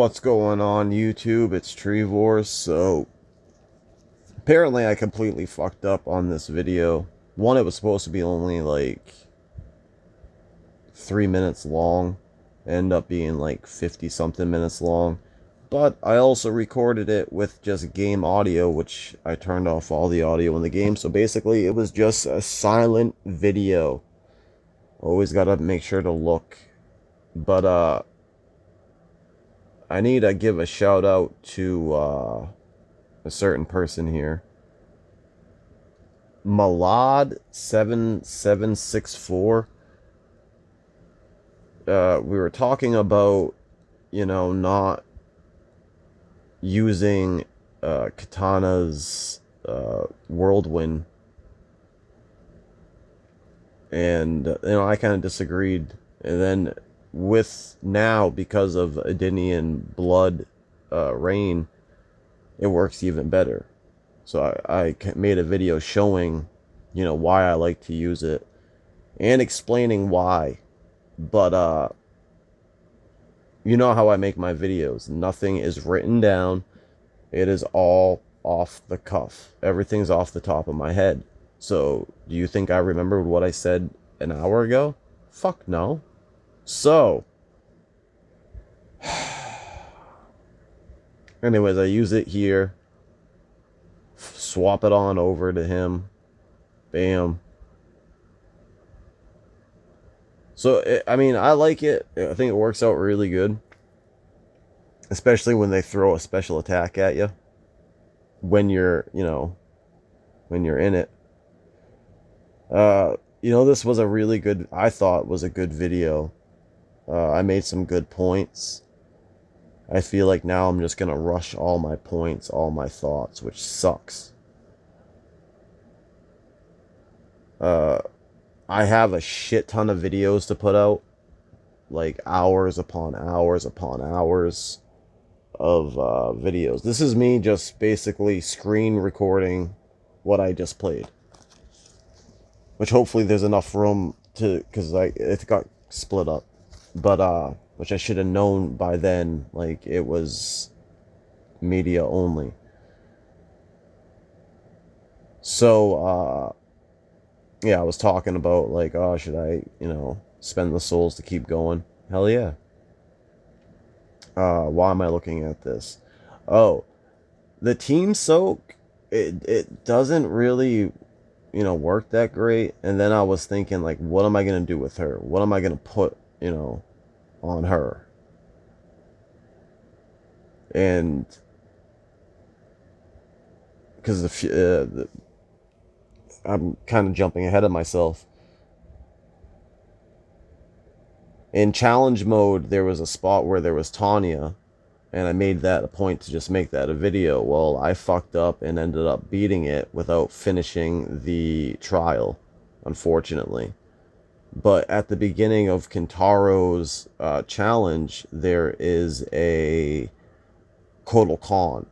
What's going on YouTube? It's Trevor. So apparently I completely fucked up on this video. One, it was supposed to be only like 3 minutes long. Ended up being like 50 something minutes long. But I also recorded it with just game audio, which I turned off all the audio in the game. So basically it was just a silent video. Always gotta make sure to look. But I need to give a shout out to a certain person here. Malad7764. We were talking about, not using Katana's whirlwind. And, I kind of disagreed. And then because of Edenian blood rain, it works even better. So I made a video showing, why I like to use it and explaining why. But you know how I make my videos. Nothing is written down. It is all off the cuff. Everything's off the top of my head. So do you think I remembered what I said an hour ago? Fuck no. So anyways, I use it here. Swap it on over to him. Bam. So, I like it. I think it works out really good. Especially when they throw a special attack at you. When you're, when you're in it. This was a really good, I thought was a good video. I made some good points. I feel like now I'm just going to rush all my points, all my thoughts, which sucks. I have a shit ton of videos to put out. Like hours upon hours upon hours of videos. This is me just basically screen recording what I just played. Which hopefully there's enough room to, because it got split up. But, which I should have known by then, like, it was media only. So, yeah, I was talking about, like, oh, should I, spend the souls to keep going? Hell yeah. Why am I looking at this? Oh, the team soak, it doesn't really, work that great. And then I was thinking, like, what am I going to do with her? What am I going to put, on her? And because I'm kind of jumping ahead of myself. In challenge mode, there was a spot where there was Tanya, and I made that a point to just make that a video. Well, I fucked up and ended up beating it without finishing the trial, unfortunately. But at the beginning of Kintaro's challenge, there is a Kotal Khan.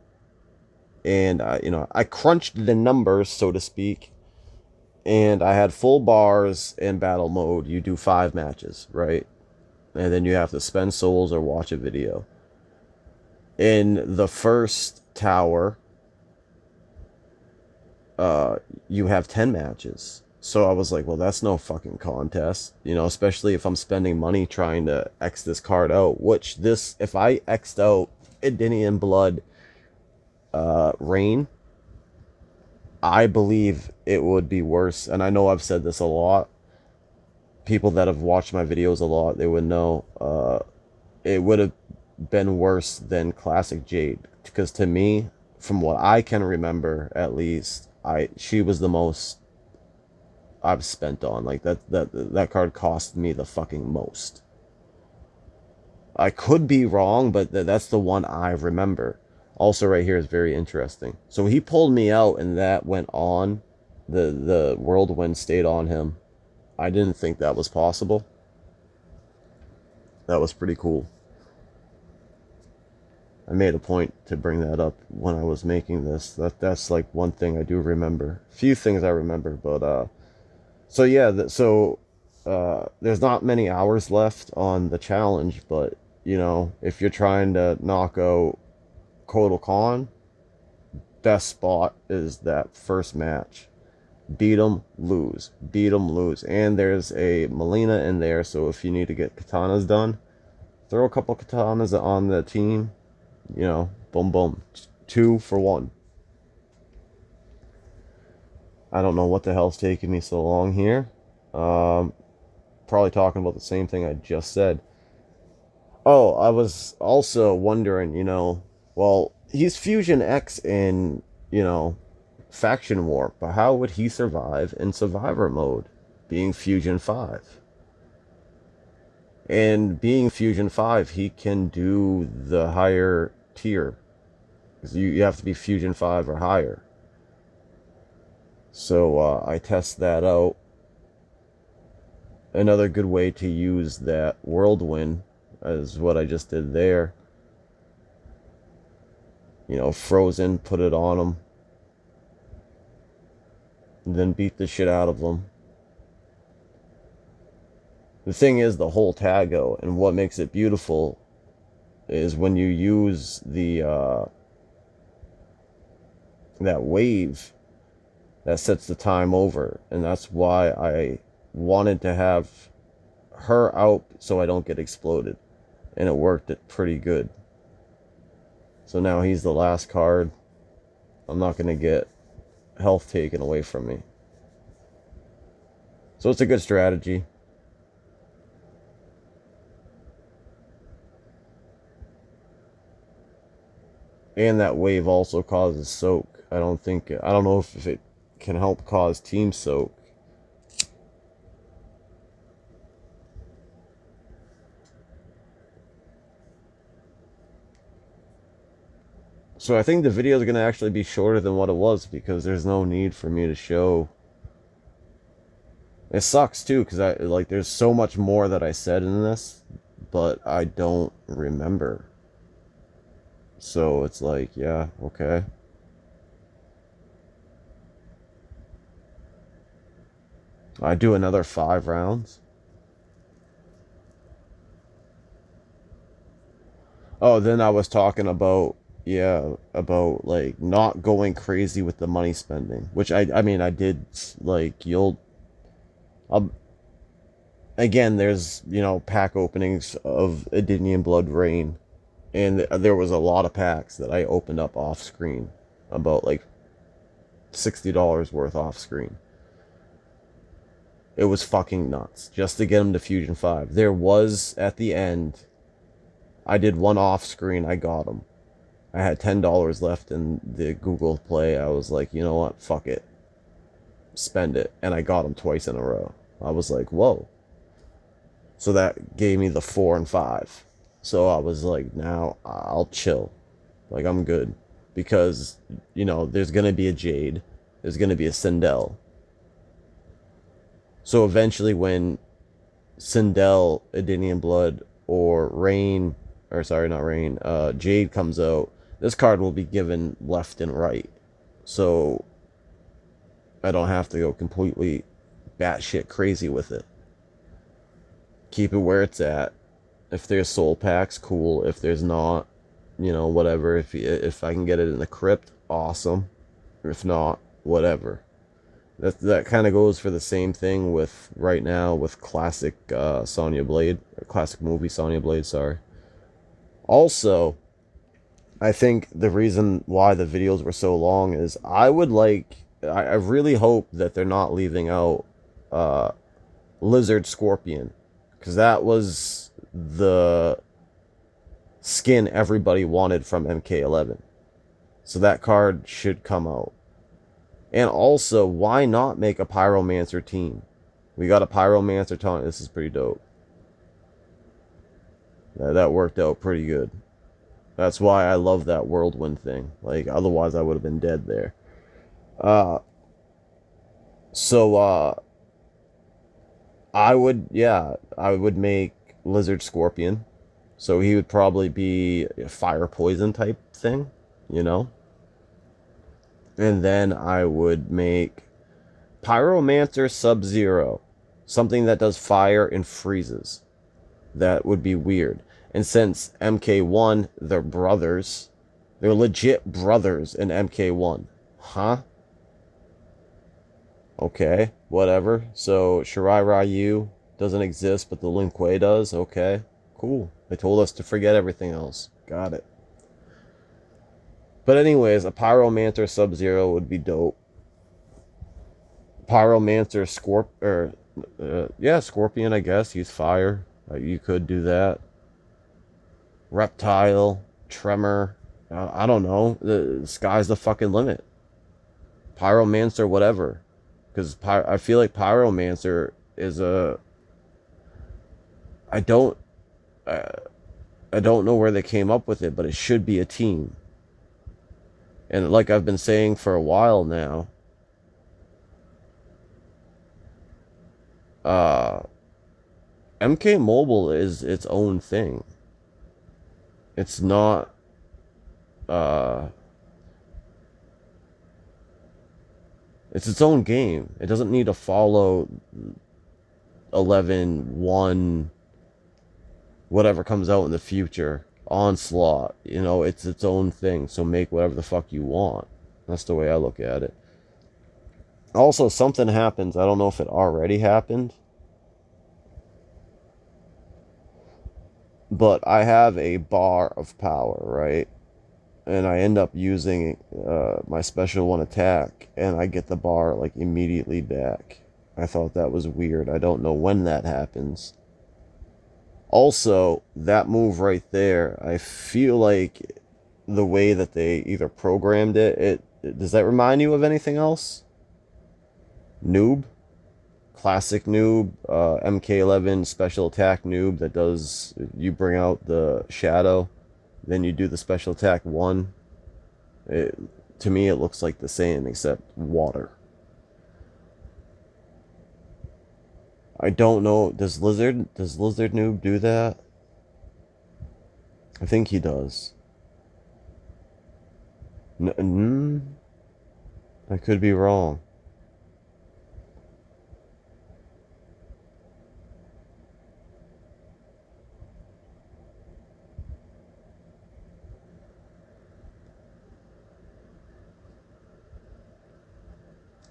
And, I crunched the numbers, so to speak. And I had full bars in battle mode. You do 5 matches, right? And then you have to spend souls or watch a video. In the first tower, you have 10 matches. So I was like, well, that's no fucking contest. Especially if I'm spending money trying to X this card out. Which if I X'd out Edenian Blood Rain, I believe it would be worse. And I know I've said this a lot. People that have watched my videos a lot, they would know. It would have been worse than Classic Jade. Because to me, from what I can remember, at least, she was the most I've spent on. Like, that card cost me the fucking most. I could be wrong, but that's the one I remember. Also, right here is very interesting. So he pulled me out, and that went on. The whirlwind stayed on him. I didn't think that was possible. That was pretty cool. I made a point to bring that up when I was making this. That's like one thing I do remember. Few things I remember, but so yeah, there's not many hours left on the challenge, but if you're trying to knock out Kotal Khan, best spot is that first match. Beat them, lose. Beat them, lose. And there's a Melina in there, so if you need to get katanas done, throw a couple katanas on the team. Boom, boom. 2 for 1. I don't know what the hell's taking me so long here. Probably talking about the same thing I just said. Oh, I was also wondering, well, he's Fusion X in, Faction War, but how would he survive in Survivor mode, being Fusion 5? And being Fusion 5, he can do the higher tier. You have to be Fusion 5 or higher. So I test that out. Another good way to use that whirlwind is what I just did there. Frozen, put it on them. And then beat the shit out of them. The thing is, the whole Tago, and what makes it beautiful is when you use the that wave that sets the time over, and that's why I wanted to have her out so I don't get exploded, and it worked it pretty good. So now he's the last card. I'm not going to get health taken away from me. So it's a good strategy. And that wave also causes soak. I don't know if it can help cause team soak. So I think the video is going to actually be shorter than what it was, because there's no need for me to show. It sucks too, because there's so much more that I said in this, but I don't remember. So it's like, yeah, okay. I do another 5 rounds. Oh, then I was talking about, about like not going crazy with the money spending, which I mean, I did. Like, again, there's, pack openings of Edenian Blood Rain, and there was a lot of packs that I opened up off screen, about like $60 worth off screen. It was fucking nuts just to get him to Fusion 5. There was, at the end, I did one off screen, I got him. I had $10 left in the Google Play. I was like, you know what, fuck it. Spend it. And I got him twice in a row. I was like, whoa. So that gave me the 4 and 5. So I was like, now I'll chill. Like, I'm good. Because, there's going to be a Jade. There's going to be a Sindel. So eventually when Sindel, Edenian Blood, or Rain, or sorry, not Rain, Jade comes out, this card will be given left and right. So I don't have to go completely batshit crazy with it. Keep it where it's at. If there's soul packs, cool. If there's not, whatever. If I can get it in the crypt, awesome. If not, whatever. That kind of goes for the same thing with right now with classic Sonya Blade, or classic movie Sonya Blade, sorry. Also, I think the reason why the videos were so long is I really hope that they're not leaving out Lizard Scorpion, because that was the skin everybody wanted from MK11. So that card should come out. And also, why not make a Pyromancer team? We got a Pyromancer taunt. This is pretty dope. That worked out pretty good. That's why I love that whirlwind thing. Like, otherwise I would have been dead there. I would make Lizard Scorpion. So he would probably be a fire poison type thing, And then I would make Pyromancer Sub-Zero. Something that does fire and freezes. That would be weird. And since MK1, they're brothers. They're legit brothers in MK1. Huh? Okay, whatever. So Shirai Ryu doesn't exist, but the Lin Kuei does. Okay, cool. They told us to forget everything else. Got it. But anyways, a Pyromancer Sub-Zero would be dope. Pyromancer Scorpion, I guess. He's fire. You could do that. Reptile, Tremor. I don't know. The sky's the fucking limit. Pyromancer, whatever. Because I feel like Pyromancer is a. I don't. I don't know where they came up with it, but it should be a team. And like I've been saying for a while now, uh, MK Mobile is its own thing. It's not. Uh, it's its own game. It doesn't need to follow 11-1, whatever comes out in the future. Onslaught. You know, it's its own thing. So make whatever the fuck you want. That's the way I look at it. Also, something happens. I don't know if it already happened. But I have a bar of power, right? And I end up using my special one attack, and I get the bar like immediately back. I thought that was weird. I don't know when that happens. Also, that move right there, I feel like the way that they either programmed it does that remind you of anything else? Noob? Classic noob, MK11 special attack noob that does, you bring out the shadow, then you do the special attack 1. To me, it looks like the same, except water. I don't know, does Lizard Noob do that? I think he does. I could be wrong.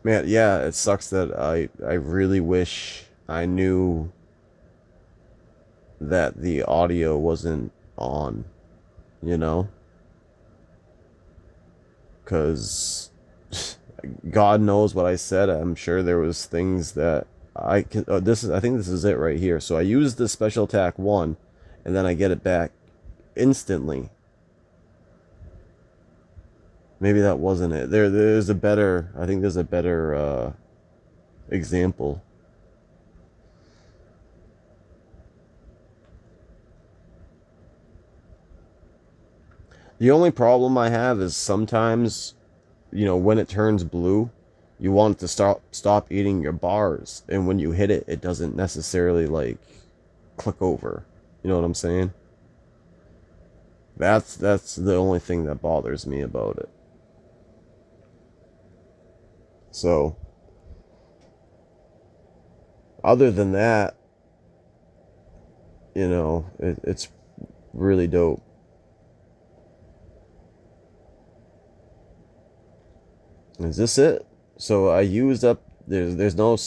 Man, yeah, it sucks that I really wish I knew that the audio wasn't on, you know? Because God knows what I said. I'm sure there was things that I can. Oh, I think this is it right here. So I use the special attack 1, and then I get it back instantly. Maybe that wasn't it. There's a better. I think there's a better example. The only problem I have is sometimes, when it turns blue, you want it to stop eating your bars, and when you hit it, it doesn't necessarily like click over. You know what I'm saying? That's the only thing that bothers me about it. So, other than that, it's really dope. Is this it? So I used up. There's no.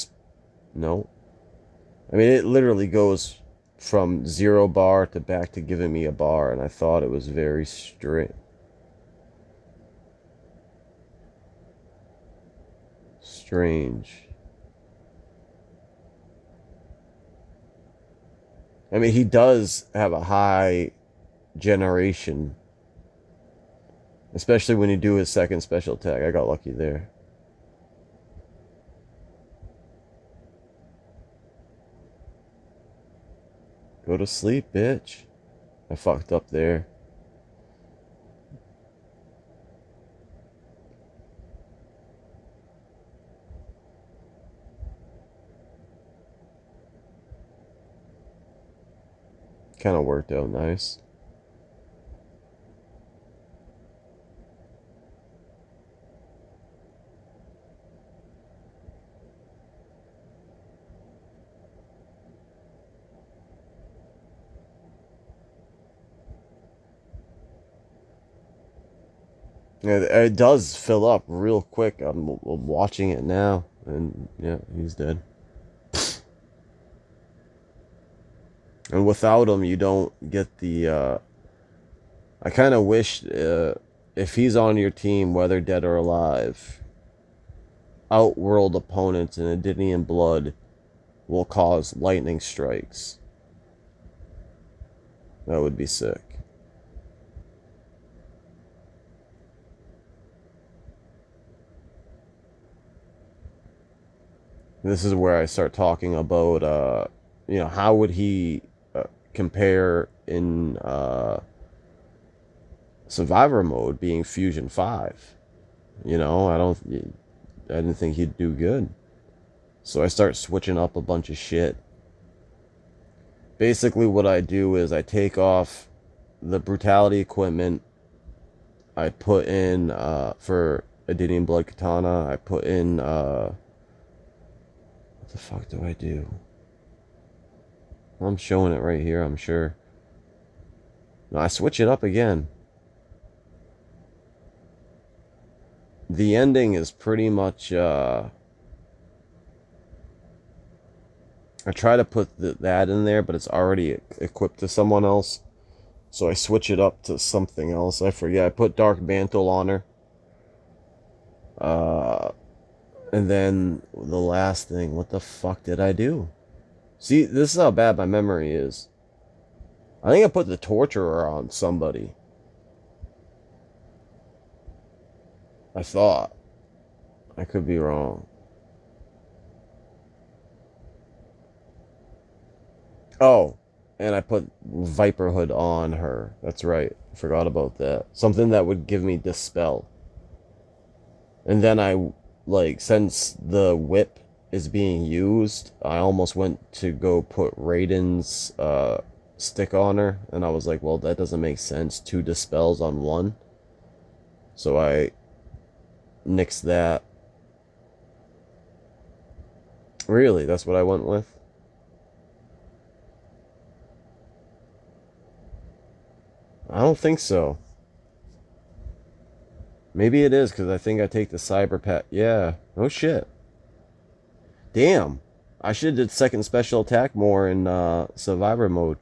I mean, it literally goes from 0 bar to back to giving me a bar, and I thought it was very strange. I mean, he does have a high generation, especially when you do his second special attack. I got lucky there. Go to sleep, bitch. I fucked up there. Kind of worked out nice. It does fill up real quick. I'm watching it now, and yeah, he's dead. And without him, you don't get the. I kind of wish if he's on your team, whether dead or alive, outworld opponents in Edenian blood will cause lightning strikes. That would be sick. This is where I start talking about, how would he compare in Survivor mode being Fusion 5? I didn't think he'd do good. So I start switching up a bunch of shit. Basically, what I do is I take off the brutality equipment. I put in, for Edenian Blood Katana, I put in, what the fuck do I do? I'm showing it right here, I'm sure. No, I switch it up again. The ending is pretty much, I try to put that in there, but it's already equipped to someone else. So I switch it up to something else. I forget. I put Dark Mantle on her. And then the last thing, what the fuck did I do? See, this is how bad my memory is. I think I put the Torturer on somebody. I thought. I could be wrong. Oh, and I put Viper Hood on her. That's right. I forgot about that. Something that would give me Dispel. And then since the whip is being used, I almost went to go put Raiden's stick on her. And I was like, well, that doesn't make sense. 2 Dispels on 1. So I nixed that. Really? That's what I went with? I don't think so. Maybe it is, because I think I take the Cyber Pet. Yeah. Oh, shit. Damn. I should have did second special attack more in Survivor mode.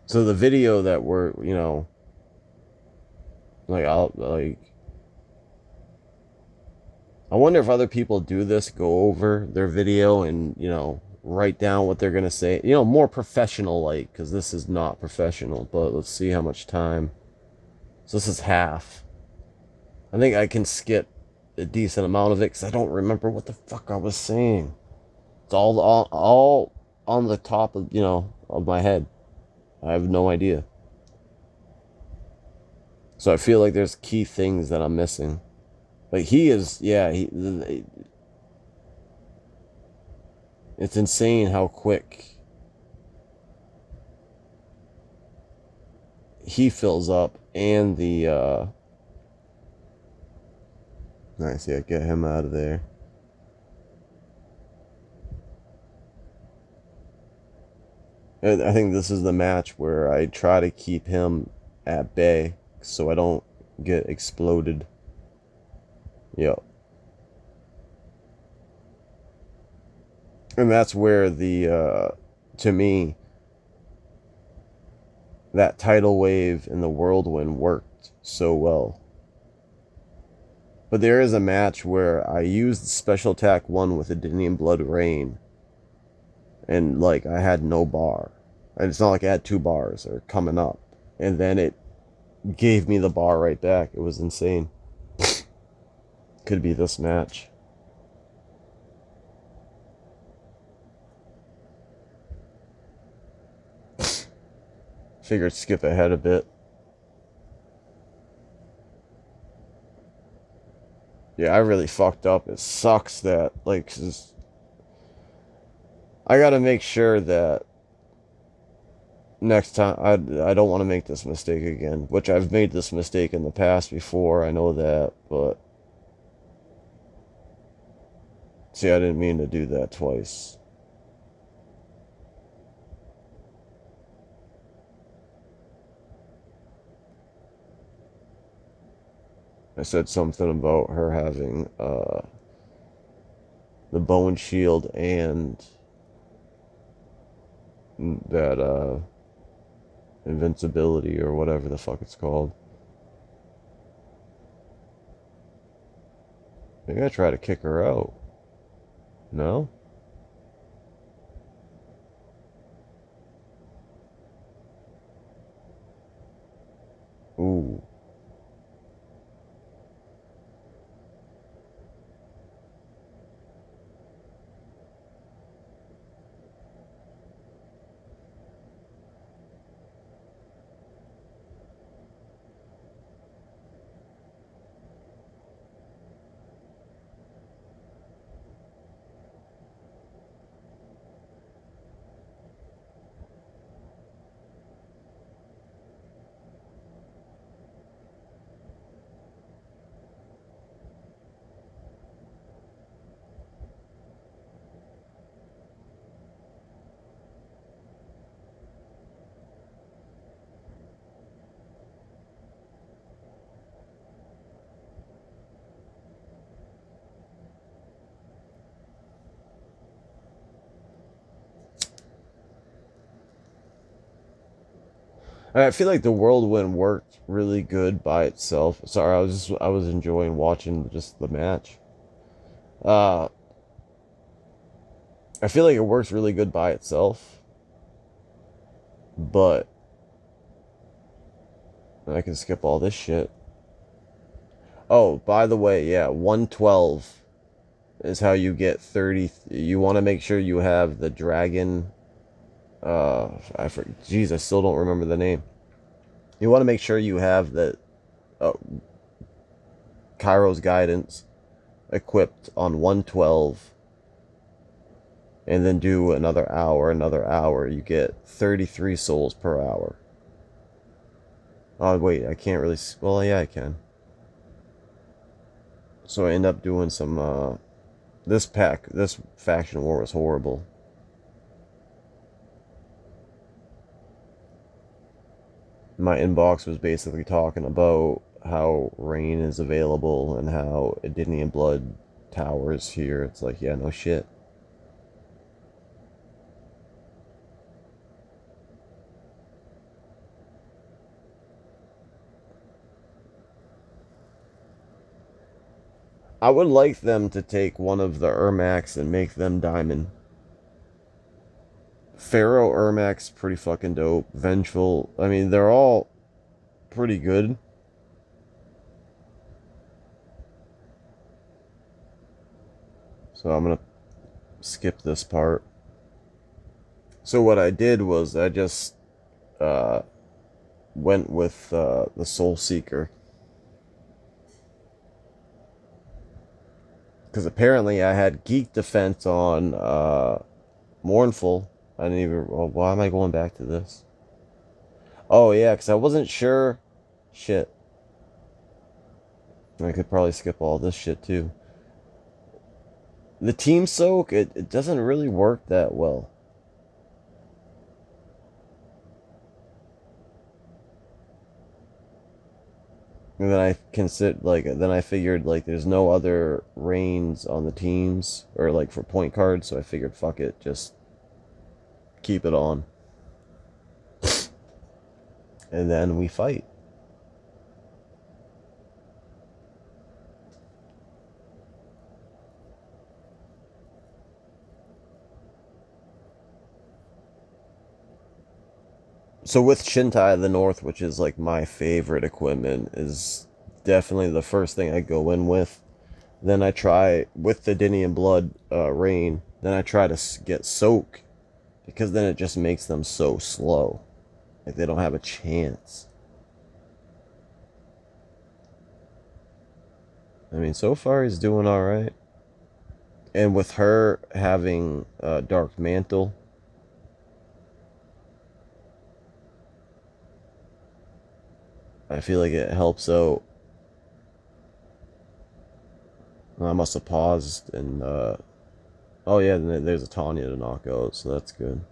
So the video that we're, I wonder if other people do this, go over their video and, write down what they're going to say. More professional like, because this is not professional. But let's see how much time. So this is half. I think I can skip a decent amount of it because I don't remember what the fuck I was saying. It's all on the top of, of my head. I have no idea. So I feel like there's key things that I'm missing. But he is, yeah, it's insane how quick he fills up, and the nice, yeah, get him out of there. And I think this is the match where I try to keep him at bay so I don't get exploded. Yep. And that's where to me, that tidal wave in the whirlwind worked so well. But there is a match where I used special attack 1 with Edenian Blood Rain, and I had no bar. And it's not like I had 2 bars or coming up. And then it gave me the bar right back. It was insane. Could be this match. Figured skip ahead a bit. Yeah, I really fucked up. It sucks that, I gotta make sure that next time I don't want to make this mistake again, which I've made this mistake in the past before, I know that, but see, I didn't mean to do that twice. I said something about her having the bone shield and that invincibility or whatever the fuck it's called. Maybe I try to kick her out. No? Ooh. I feel like the whirlwind worked really good by itself. Sorry, I was enjoying watching just the match. Uh, I feel like it works really good by itself, but I can skip all this shit. Oh, by the way, yeah, 112 is how you get 30. You want to make sure you have the dragon. Jeez, I still don't remember the name. You want to make sure you have the uh, Cairo's guidance equipped on 112, and then do another hour. You get 33 souls per hour. Oh, wait, I can't really. Well, yeah, I can. So I end up doing some. This faction war was horrible. My inbox was basically talking about how rain is available and how Edenian blood towers here. It's like, yeah, no shit. I would like them to take one of the Ermacs and make them diamond. Pharaoh Ermac's pretty fucking dope. Vengeful. I mean, they're all pretty good. So I'm gonna skip this part. So what I did was I just uh, went with the Soul Seeker. Because apparently I had Geek Defense on Mournful. I didn't even. Well, why am I going back to this? Oh, yeah, because I wasn't sure. Shit. I could probably skip all this shit too. The Team Soak, it doesn't really work that well. And then I consider then I figured like there's no other reigns on the teams or like for point cards, so I figured fuck it, just keep it on. And then we fight. So with Shintai of the North, which is like my favorite equipment, is definitely the first thing I go in with. Then I try with the Edenian Blood Rain. Then I try to get Soak, because then it just makes them so slow, like they don't have a chance. I mean, so far he's doing all right. And with her having Dark Mantle, I feel like it helps out. I must have paused and oh yeah, there's a Tanya to knock out, so that's good.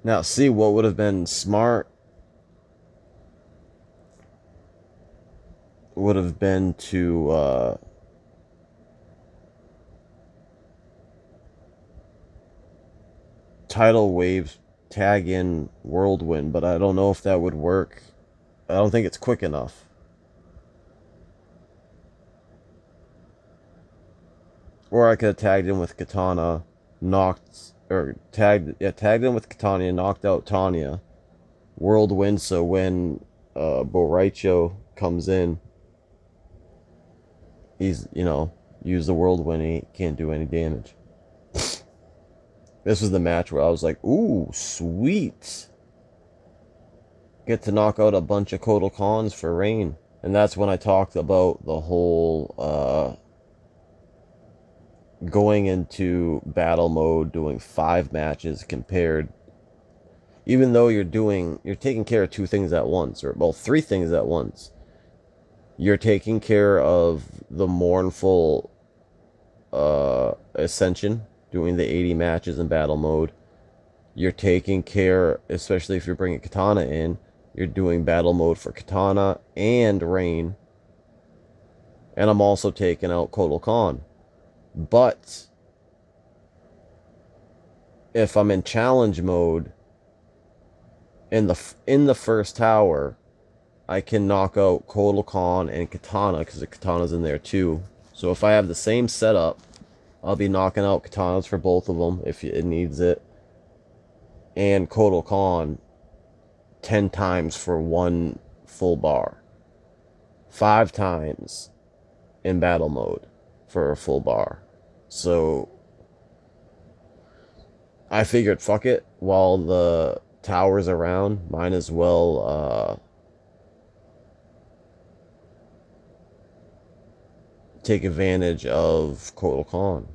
Now, see, what would have been smart would have been to tidal wave tag in whirlwind, but I don't know if that would work. I don't think it's quick enough. Or I could have tagged in with Katana, tagged in with Katana, knocked out Tanya, whirlwind. So when Boraicho comes in, he's use the whirlwind. He can't do any damage. This was the match where I was like, ooh, sweet. Get to knock out a bunch of Kotal Khans for Rain. And that's when I talked about the whole going into battle mode, doing 5 matches compared. Even though you're taking care of 2 things at once, or well, 3 things at once. You're taking care of the mournful ascension, doing the 80 matches in battle mode. You're taking care, especially if you're bringing Katana in, you're doing battle mode for Katana and Rain. And I'm also taking out Kotal Khan. But if I'm in challenge mode in the first tower, I can knock out Kotal Khan and Katana because the Katana's in there too. So if I have the same setup, I'll be knocking out Katanas for both of them if it needs it. And Kotal Khan 10 times for 1 full bar. 5 times in battle mode for a full bar. So I figured, fuck it, while the tower's around, might as well take advantage of Kotal Khan.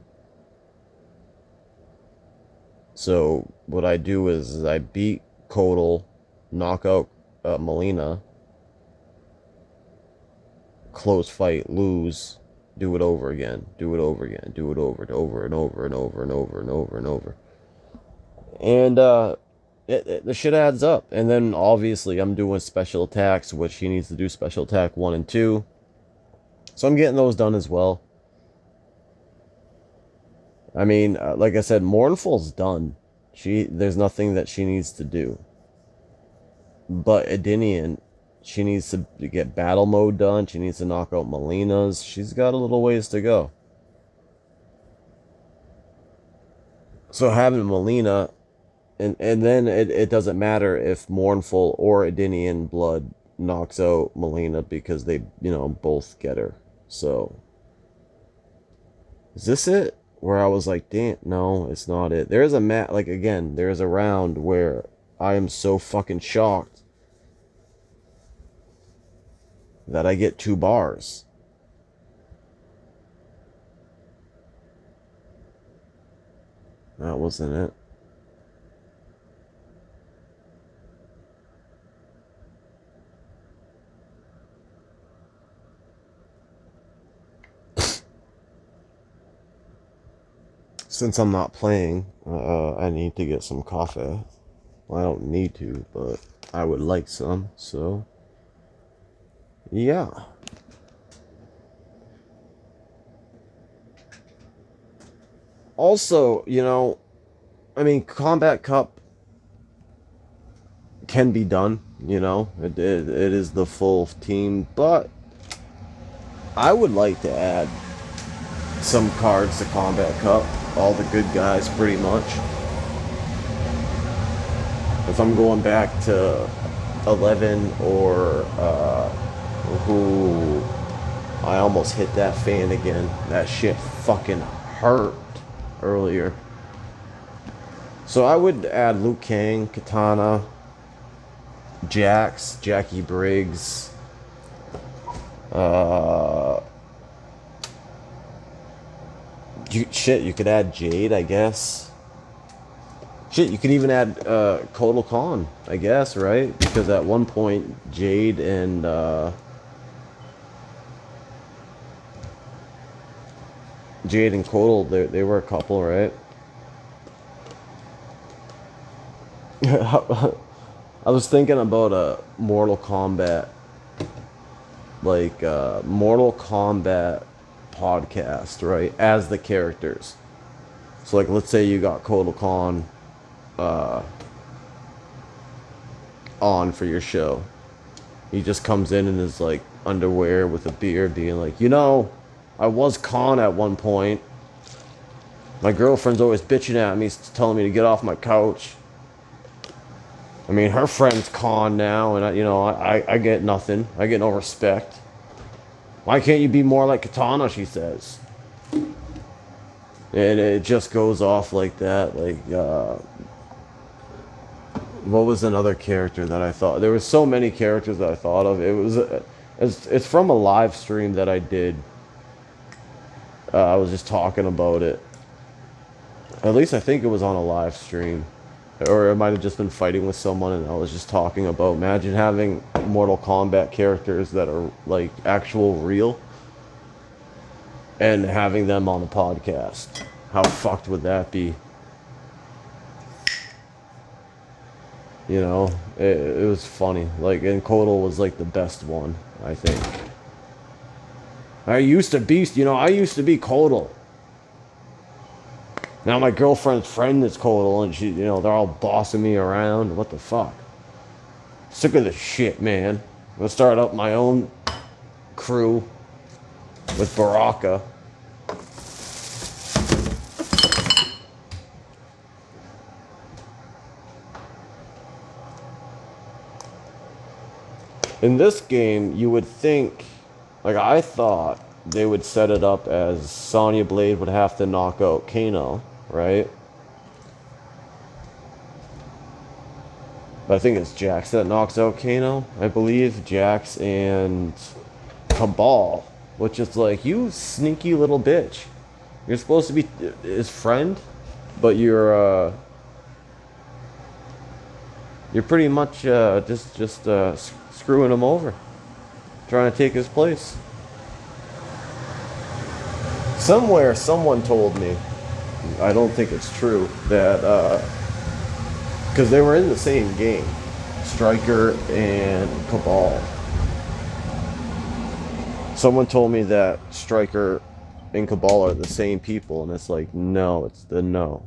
So what I do is I beat Kotal, knock out Melina, close fight, lose, do it over again, do it over again, do it over and over and over and over and over and over and over. And the shit adds up. And then obviously I'm doing special attacks, which he needs to do special attack 1 and 2. So I'm getting those done as well. I mean, like I said, Mournful's done. There's nothing that she needs to do. But Edenian, she needs to get battle mode done. She needs to knock out Melina's. She's got a little ways to go. So having Melina, and then it doesn't matter if Mournful or Edenian blood knocks out Melina because they, both get her. So, is this it? Where I was like, damn, no, it's not it. There's a there's a round where I am so fucking shocked that I get 2 bars. That wasn't it. Since I'm not playing, I need to get some coffee. Well, I don't need to, but I would like some, so yeah. Also, I mean, Combat Cup can be done, it is the full team, but I would like to add some cards to Combat Cup, all the good guys pretty much. If I'm going back to 11 or who I almost hit that fan again. That shit fucking hurt earlier. So I would add Liu Kang, Katana, Jax, Jackie Briggs, you could add Jade, I guess. Shit, you could even add Kotal Khan, I guess, right? Because at one point, Jade and Kotal, they were a couple, right? I was thinking about a Mortal Kombat, like Mortal Kombat podcast, right? As the characters. So like, let's say you got Kotal Khan on for your show. He just comes in his like underwear with a beard, being like, I was Khan at one point. My girlfriend's always bitching at me, telling me to get off my couch. I mean, her friend's Khan now, and I get nothing. I get no respect. Why can't you be more like Katana? She says, and it just goes off like that. Like, what was another character that I thought? There was so many characters that I thought of. It's from a live stream that I did. I was just talking about it. At least I think it was on a live stream. Or it might have just been fighting with someone and I was just talking about, imagine having Mortal Kombat characters that are like actual real and having them on the podcast. How fucked would that be? It was funny. Like, and Kotal was like the best one, I think. I used to be Kotal. Now my girlfriend's friend is Kotal, and they're all bossing me around. What the fuck? Sick of this shit, man. I'm gonna start up my own crew with Baraka. In this game, you would think, like I thought, they would set it up as Sonya Blade would have to knock out Kano, right? But I think it's Jax that knocks out Kano, I believe. Jax and Cabal, which is like, you sneaky little bitch. You're supposed to be his friend, but you're pretty much just screwing him over, trying to take his place. Somewhere, someone told me, I don't think it's true, that because they were in the same game, Stryker and Cabal. Someone told me that Stryker and Cabal are the same people, and it's like, no, it's the no.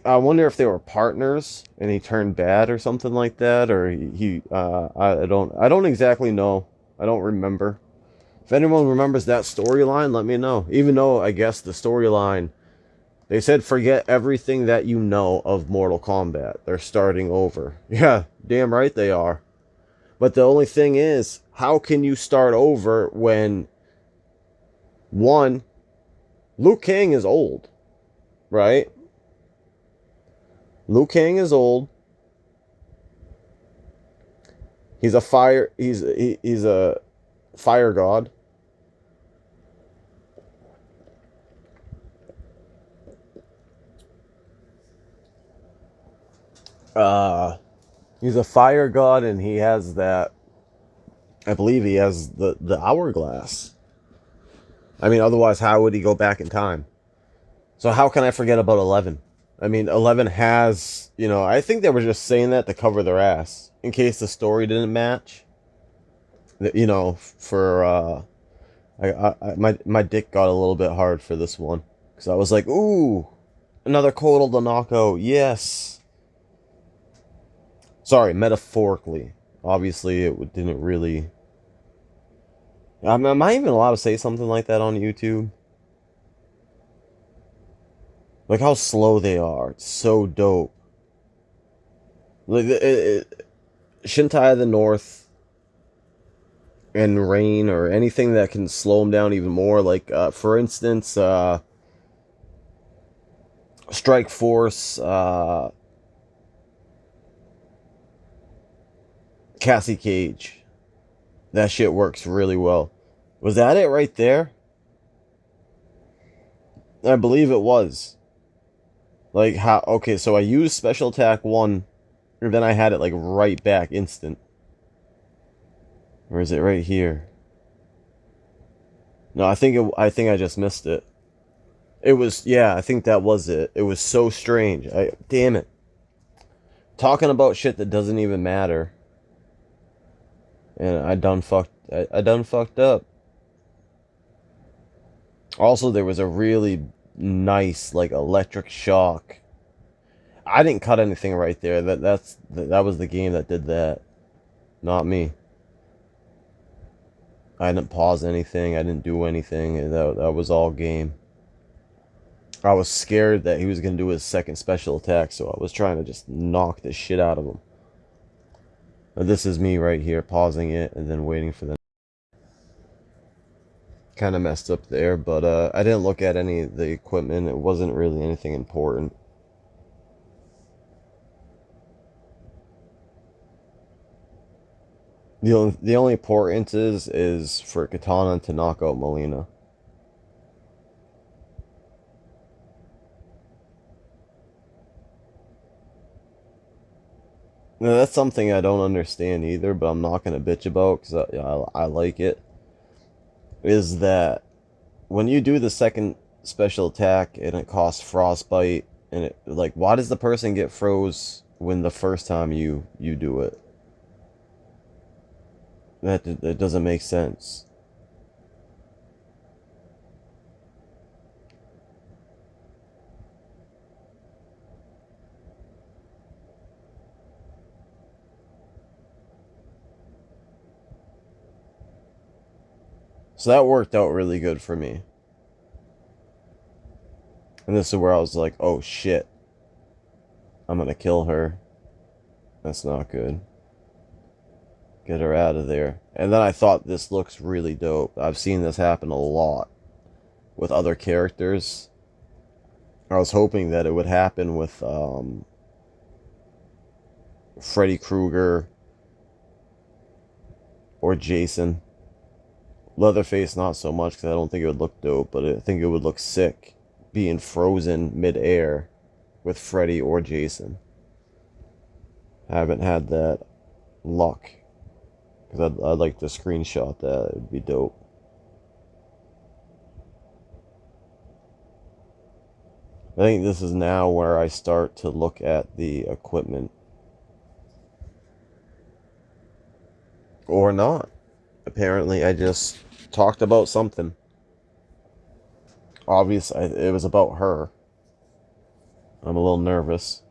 I wonder if they were partners and he turned bad or something like that, or I don't exactly know. I don't remember. If anyone remembers that storyline, let me know. Even though I guess the storyline, they said forget everything that you know of Mortal Kombat. They're starting over. Yeah, damn right they are. But the only thing is, how can you start over when, one, Liu Kang is old, right? Liu Kang is old. He's a fire god. He's a fire god, and he has that. I believe he has the hourglass. I mean, otherwise, how would he go back in time? So how can I forget about 11? I mean, 11 has, I think they were just saying that to cover their ass in case the story didn't match. For my dick got a little bit hard for this one because I was like, ooh, another Kotal to knockout, yes. Sorry, metaphorically. Obviously, it didn't really. Am I even allowed to say something like that on YouTube? Like how slow they are. It's so dope. Like Shintai of the North and Rain, or anything that can slow them down even more. Like for instance, Strike Force, Cassie Cage. That shit works really well. Was that it right there? I believe it was. Like how? Okay, so I used special attack 1, and then I had it like right back instant. Or is it right here? No, I think I just missed it. It was, yeah, I think that was it. It was so strange. Damn it. talking about shit that doesn't even matter. And I done fucked up. Also, there was a really nice like electric shock. I didn't cut anything right there. That was the game that did that, not me. I didn't pause anything. I didn't do anything. That was all game. I was scared that he was gonna do his second special attack, so I was trying to just knock the shit out of him. Now, this is me right here, pausing it and then waiting for the. Kind of messed up there, but I didn't look at any of the equipment. It wasn't really anything important. The only importance is for Katana to knock out Molina. Now, that's something I don't understand either, but I'm not gonna bitch about because I like it. Is that when you do the second special attack and it costs frostbite and it like why does the person get froze when the first time you do it? That doesn't make sense. So that worked out really good for me. And this is where I was like, oh shit, I'm gonna kill her. That's not good. Get her out of there. And then I thought this looks really dope. I've seen this happen a lot with other characters. I was hoping that it would happen with Freddy Krueger or Jason. Leatherface, not so much because I don't think it would look dope, but I think it would look sick being frozen mid-air with Freddy or Jason. I haven't had that luck because I'd like to screenshot that. It'd be dope. I think this is now where I start to look at the equipment. Or not. Apparently, I just talked about something. Obviously, it was about her. I'm a little nervous.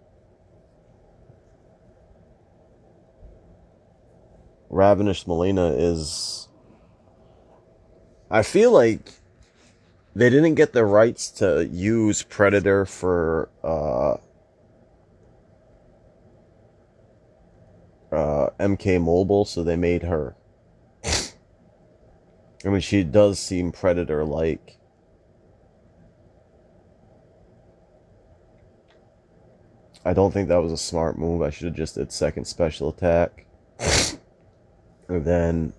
Ravenous Molina is. I feel like they didn't get the rights to use Predator for MK Mobile, so they made her. I mean, she does seem Predator-like. I don't think that was a smart move. I should have just did second special attack. And then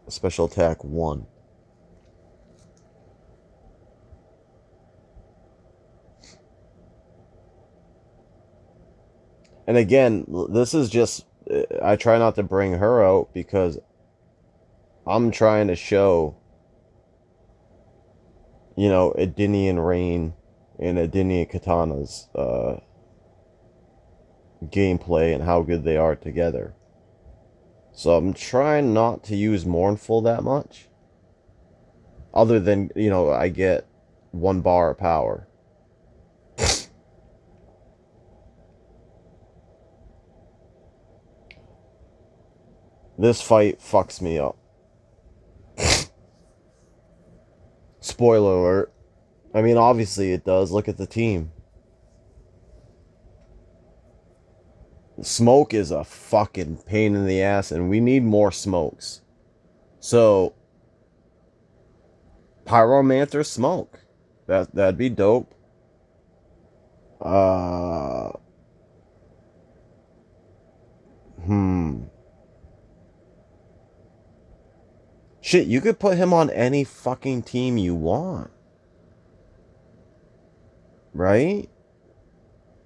special attack 1. And again, this is just, I try not to bring her out because I'm trying to show, Edenian Rain and Edenian Katana's gameplay and how good they are together. So I'm trying not to use Mournful that much. Other than, I get 1 bar of power. This fight fucks me up. Spoiler alert. I mean, obviously it does. Look at the team. Smoke is a fucking pain in the ass, and we need more smokes. So, Pyromancer smoke. That'd be dope. Uh, hmm. Shit, you could put him on any fucking team you want. Right?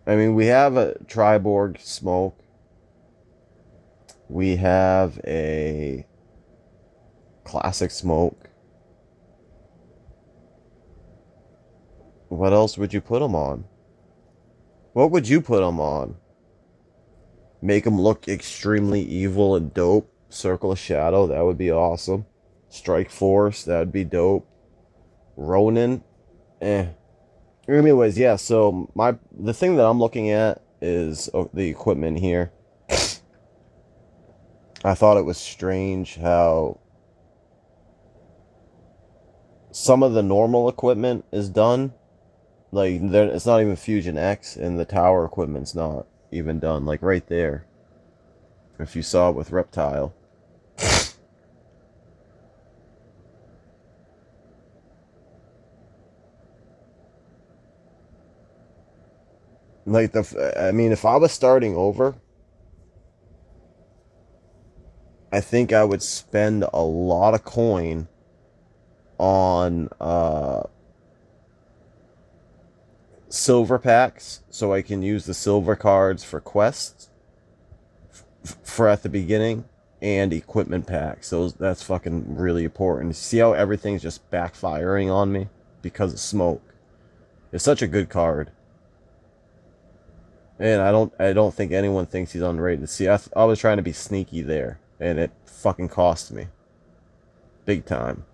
I mean, we have a Triborg smoke. We have a classic smoke. What else would you put him on? What would you put him on? Make him look extremely evil and dope. Circle of Shadow, that would be awesome. Strike Force, that would be dope. Ronin, eh. Anyways, yeah, so the thing that I'm looking at is the equipment here. I thought it was strange how some of the normal equipment is done. Like, it's not even Fusion X, and the tower equipment's not even done. Like, right there. If you saw it with Reptile. Like, I mean, if I was starting over, I think I would spend a lot of coin on silver packs so I can use the silver cards for quests for at the beginning, and equipment packs. So that's fucking really important. See how everything's just backfiring on me because of smoke. It's such a good card. And I don't think anyone thinks he's underrated. See, I was trying to be sneaky there, and it fucking cost me. Big time.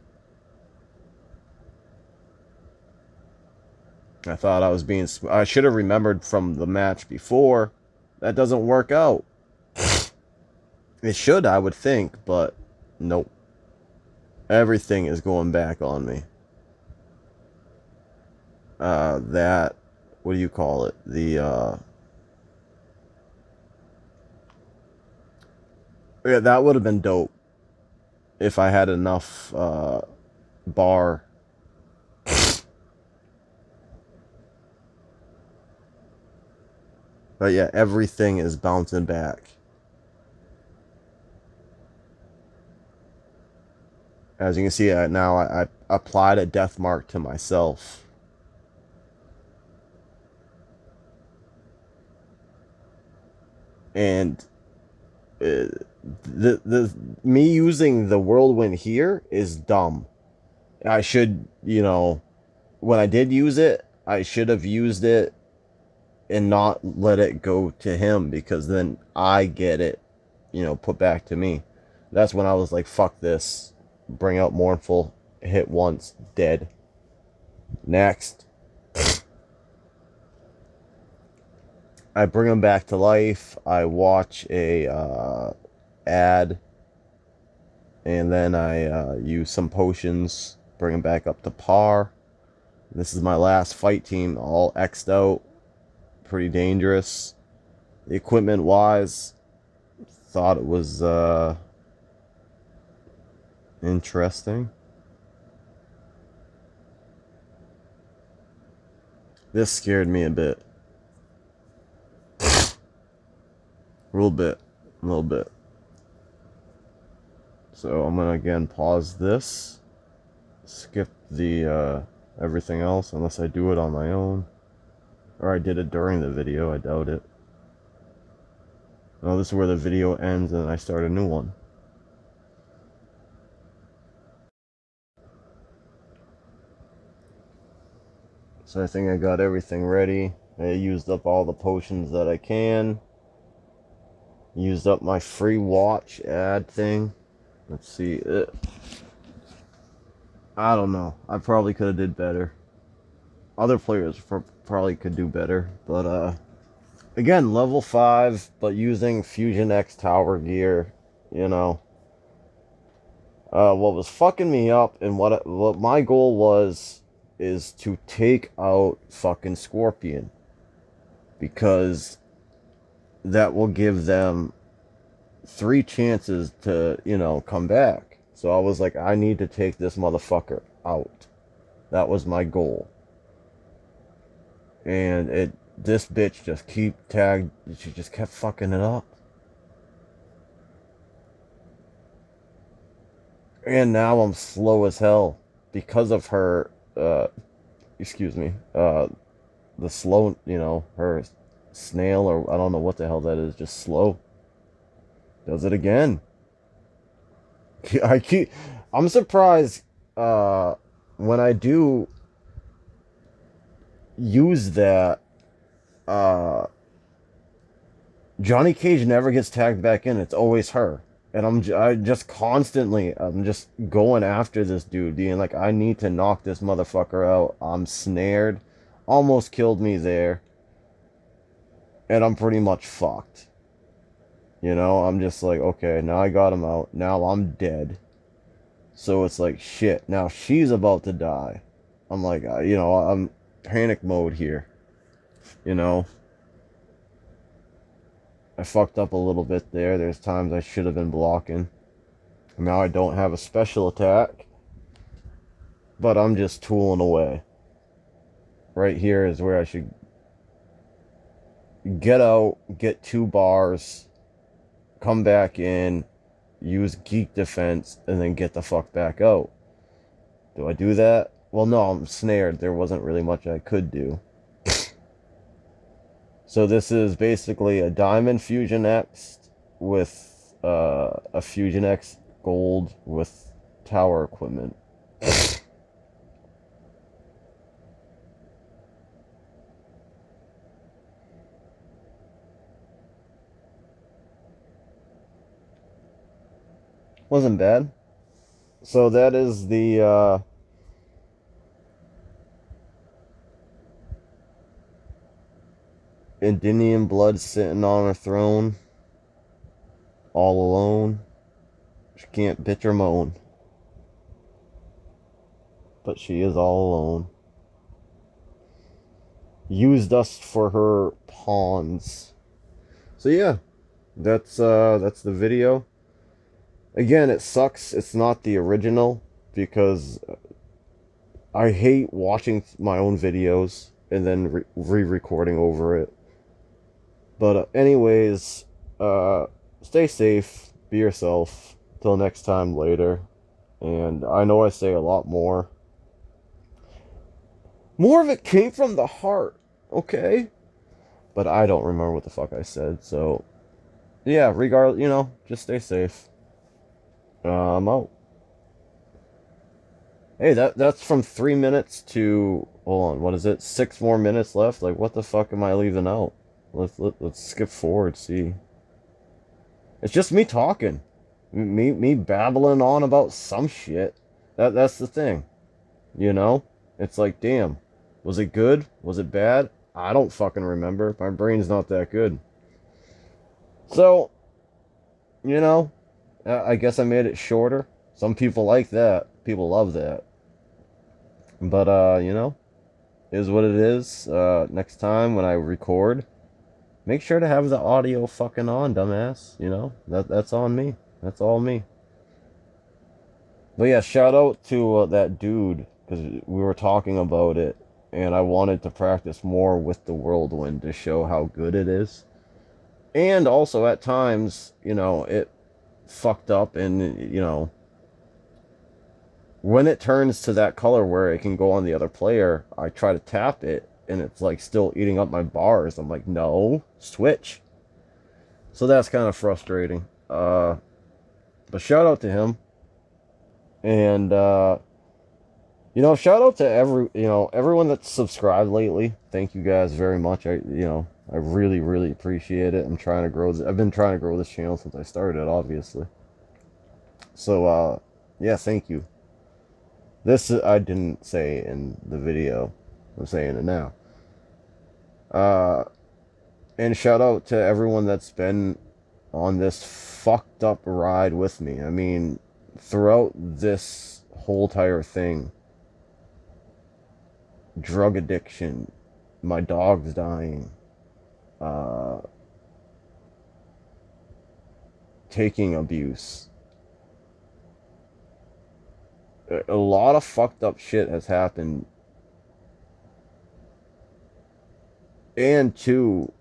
I thought I was being... I should have remembered from the match before. That doesn't work out. It should, I would think, but nope. Everything is going back on me. That... What do you call it? Yeah, that would have been dope if I had enough bar. But yeah, everything is bouncing back. As you can see, now I applied a death mark to myself. And the me using the whirlwind here is dumb. I should, when I did use it, I should have used it and not let it go to him, because then I get it, put back to me. That's when I was like, fuck this. Bring out Mournful, hit once, dead. Next. I bring him back to life. I watch a ad, and then I use some potions, bring him back up to par. This is my last fight team, all X'd out. Pretty dangerous. Equipment wise, thought it was interesting. This scared me a bit. A little bit. So I'm gonna again pause this, skip the everything else, unless I do it on my own, or I did it during the video. I doubt it. No, this is where the video ends and I start a new one. So I think I got everything ready. I used up all the potions that I can. Used up my free watch ad thing. Let's see. I don't know. I probably could have did better. Other players probably could do better. But, again, level 5, but using Fusion X tower gear, What was fucking me up and what my goal was is to take out fucking Scorpion. Because that will give them 3 chances to, come back. So I was like, I need to take this motherfucker out. That was my goal. And this bitch just she just kept fucking it up. And now I'm slow as hell because of her, excuse me, the slow, her snail, or I don't know what the hell that is, just slow. Does it again. I'm surprised, when I do use that, Johnny Cage never gets tagged back in. It's always her. And I just constantly, I'm just going after this dude, being like, I need to knock this motherfucker out. I'm snared. Almost killed me there. And I'm pretty much fucked. You know, I'm just like, okay, now I got him out. Now I'm dead. So it's like, shit, now she's about to die. I'm like, I'm panic mode here. You know, I fucked up a little bit there. There's times I should have been blocking. Now I don't have a special attack, but I'm just tooling away. Right here is where I should get out, get 2 bars, come back in, use geek defense, and then get the fuck back out. Do I do that? Well, no, I'm snared. There wasn't really much I could do. So this is basically a Diamond Fusion X with a Fusion X Gold with tower equipment. Wasn't bad. So that is the Edenian blood sitting on her throne, all alone. She can't bitch or moan, but she is all alone. Used us for her pawns. So yeah, that's the video. Again, it sucks. It's not the original because I hate watching my own videos and then re-recording over it. But anyways, stay safe, be yourself. Till next time later. And I know I say a lot more. More of it came from the heart, okay? But I don't remember what the fuck I said, so yeah, regardless, just stay safe. I'm out. Hey, that's from 3 minutes to, hold on, what is it? 6 more minutes left? Like, what the fuck am I leaving out? Let's skip forward, see. It's just me talking. Me babbling on about some shit. That's the thing. You know? It's like, damn. Was it good? Was it bad? I don't fucking remember. My brain's not that good. So, I guess I made it shorter. Some people like that. People love that. But, is what it is. Next time when I record, make sure to have the audio fucking on, dumbass. That's on me. That's all me. But yeah, shout out to that dude, because we were talking about it, and I wanted to practice more with the whirlwind to show how good it is. And also at times, it fucked up, and, when it turns to that color where it can go on the other player, I try to tap it, and it's like still eating up my bars. I'm like, no, switch. So that's kind of frustrating. But shout out to him. And, shout out to everyone that's subscribed lately. Thank you guys very much. I really, really appreciate it. I've been trying to grow this channel since I started, obviously. So, yeah, thank you. This I didn't say in the video. I'm saying it now. And shout out to everyone that's been on this fucked up ride with me. I mean, throughout this whole entire thing, drug addiction, my dog's dying, taking abuse, a lot of fucked up shit has happened. And to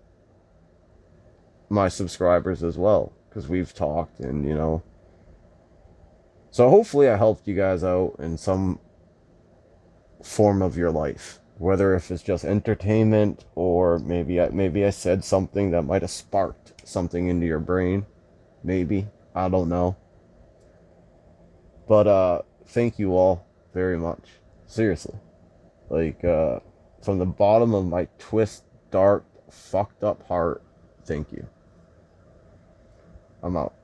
my subscribers as well, because we've talked, and so hopefully I helped you guys out in some form of your life, whether if it's just entertainment, or maybe I said something that might have sparked something into your brain. Maybe, I don't know. But thank you all very much, seriously. Like, from the bottom of my dark, fucked up heart, thank you. I'm out.